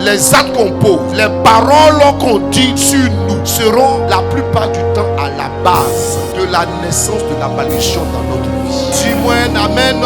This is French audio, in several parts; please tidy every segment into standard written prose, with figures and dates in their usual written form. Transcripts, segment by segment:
les actes qu'on pose, les paroles qu'on dit sur nous seront la plupart du temps à la base de la naissance de la malédiction dans notre vie. Dis-moi un amen.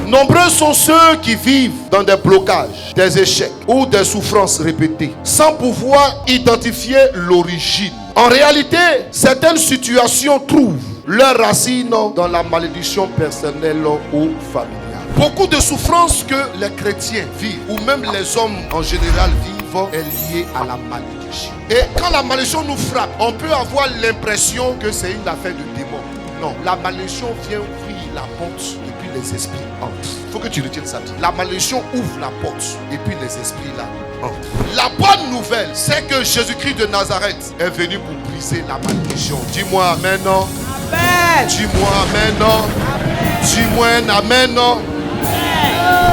Nombreux sont ceux qui vivent dans des blocages, des échecs ou des souffrances répétées, sans pouvoir identifier l'origine. En réalité, certaines situations trouvent leurs racines dans la malédiction personnelle ou familiale. Beaucoup de souffrances que les chrétiens vivent, ou même les hommes en général vivent, est liée à la malédiction. Et quand la malédiction nous frappe, on peut avoir l'impression que c'est une affaire de démon. Non, la malédiction vient ouvrir la porte et puis les esprits entrent. Il faut que tu retiennes ça. La malédiction ouvre la porte et puis les esprits là entrent. La bonne nouvelle, c'est que Jésus-Christ de Nazareth est venu pour briser la malédiction. Dis-moi amen. Amen. Dis-moi amen. Amen. Dis-moi un amen. Amen.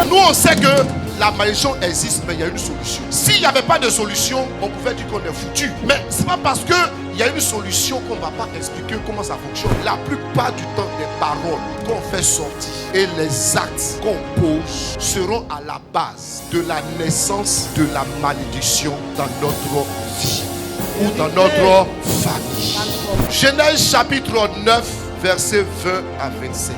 Nous on sait que la malédiction existe, mais il y a une solution. S'il n'y avait pas de solution, on pouvait dire qu'on est foutu. Mais ce n'est pas parce qu'il y a une solution qu'on ne va pas expliquer comment ça fonctionne. La plupart du temps, les paroles qu'on fait sortir et les actes qu'on pose seront à la base de la naissance de la malédiction dans notre vie ou dans notre famille. Genèse chapitre 9, versets 20 à 27.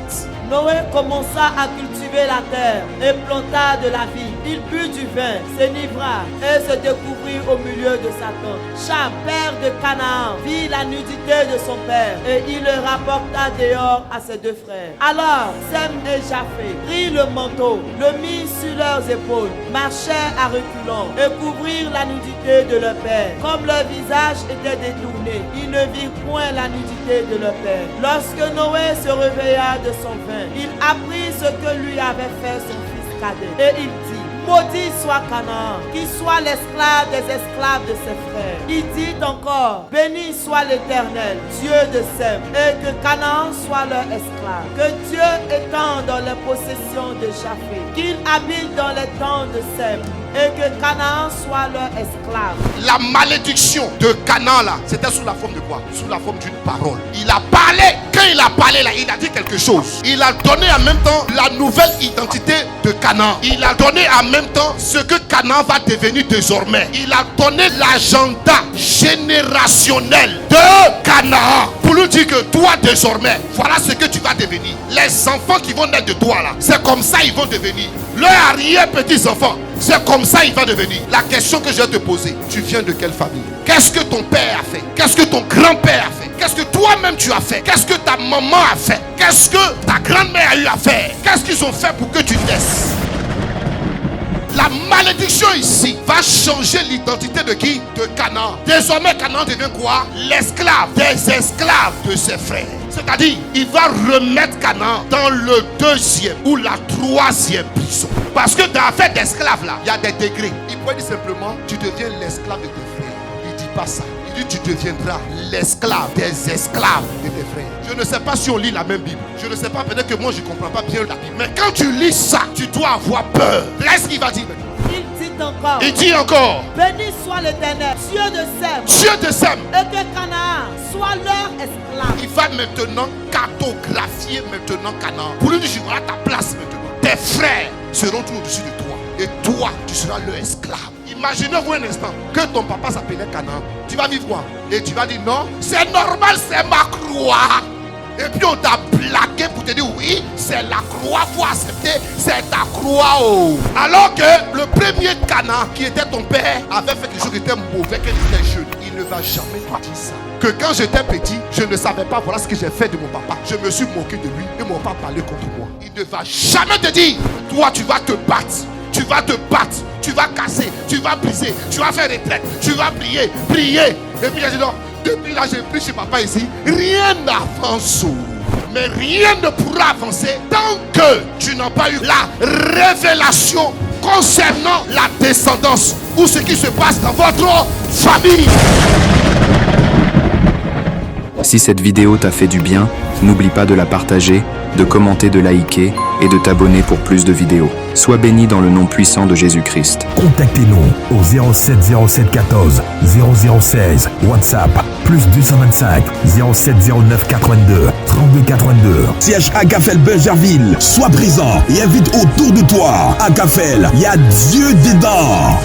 Noé commença à cultiver la terre et planta de la vigne. Il but du vin, s'enivra et se découvrit au milieu de sa tente. Cham, père de Canaan, vit la nudité de son père et il le rapporta dehors à ses deux frères. Alors Sem et Japheth prirent le manteau, le mirent sur leurs épaules, marchèrent à reculons et couvrirent la nudité de leur père. Comme leur visage était détourné, ils ne virent point la nudité de leur père. Lorsque Noé se réveilla de son vin, il apprit ce que lui avait fait son fils cadet. Et il dit: maudit soit Canaan, qui soit l'esclave des esclaves de ses frères. Il dit encore: béni soit l'Éternel, Dieu de Sem, et que Canaan soit leur esclave. Que Dieu étende les possessions de Japheth, qu'il habite dans les tentes de Sem, et que Canaan soit leur esclave. La malédiction de Canaan là, c'était sous la forme de quoi? Sous la forme d'une parole. Il a parlé. Quand il a parlé là, il a dit quelque chose. Il a donné en même temps la nouvelle identité de Canaan. Il a donné en même temps ce que Canaan va devenir désormais. Il a donné l'agenda générationnel de Canaan pour lui dire que toi désormais, voilà ce que tu vas devenir. Les enfants qui vont naître de toi là, c'est comme ça ils vont devenir. Leurs arrière-petits-enfants, c'est comme ça il va devenir. La question que je vais te poser: tu viens de quelle famille? Qu'est-ce que ton père a fait? Qu'est-ce que ton grand-père a fait? Qu'est-ce que toi-même tu as fait? Qu'est-ce que ta maman a fait? Qu'est-ce que ta grand-mère a eu à faire? Qu'est-ce qu'ils ont fait pour que tu naisses? La malédiction ici va changer l'identité de qui? De Canaan. Désormais, Canaan devient quoi? L'esclave des esclaves de ses frères. C'est-à-dire, il va remettre Canaan dans le deuxième ou la troisième prison. Parce que dans l'affaire d'esclaves là, il y a des degrés. Il pourrait dire simplement: tu deviens l'esclave de tes frères. Il ne dit pas ça. Il dit: tu deviendras l'esclave des esclaves de tes frères. Je ne sais pas si on lit la même Bible. Je ne sais pas, peut-être que moi je ne comprends pas bien la Bible. Mais quand tu lis ça, tu dois avoir peur. Qu'est-ce qu'il va dire maintenant? Il dit encore: béni soit l'Éternel, Dieu de Sem, Dieu de Sem, et que Canaan soit leur esclave. Il va maintenant cartographier maintenant Canaan. Pour lui dire: voilà ta place maintenant. Tes frères seront tout au-dessus de toi. Et toi, tu seras leur esclave. Imaginez-vous un instant que ton papa s'appelait Canaan. Tu vas vivre quoi? Et tu vas dire: non, c'est normal, c'est ma croix. Et puis on t'a plaqué pour te dire: oui, c'est la croix, faut accepter, c'est ta croix. Oh. Alors que le premier Canaan qui était ton père avait fait quelque chose qui était mauvais quand il était jeune. Il ne va jamais te dire ça. Que quand j'étais petit, je ne savais pas, voilà ce que j'ai fait de mon papa. Je me suis moqué de lui et mon papa parlait contre moi. Il ne va jamais te dire: toi tu vas te battre. Tu vas te battre, tu vas casser, tu vas briser, tu vas faire retraite, tu vas prier. Et puis j'ai dit: non, depuis là j'ai pris chez papa ici, rien n'avance. Mais rien ne pourra avancer tant que tu n'as pas eu la révélation concernant la descendance ou ce qui se passe dans votre famille. Si cette vidéo t'a fait du bien, n'oublie pas de la partager, de commenter, de liker et de t'abonner pour plus de vidéos. Sois béni dans le nom puissant de Jésus-Christ. Contactez-nous au 07 07 14 0016 WhatsApp +225 07 09 82 32 82. Siège Agafel Bergerville. Sois présent et invite autour de toi. Agafel, il y a Dieu dedans.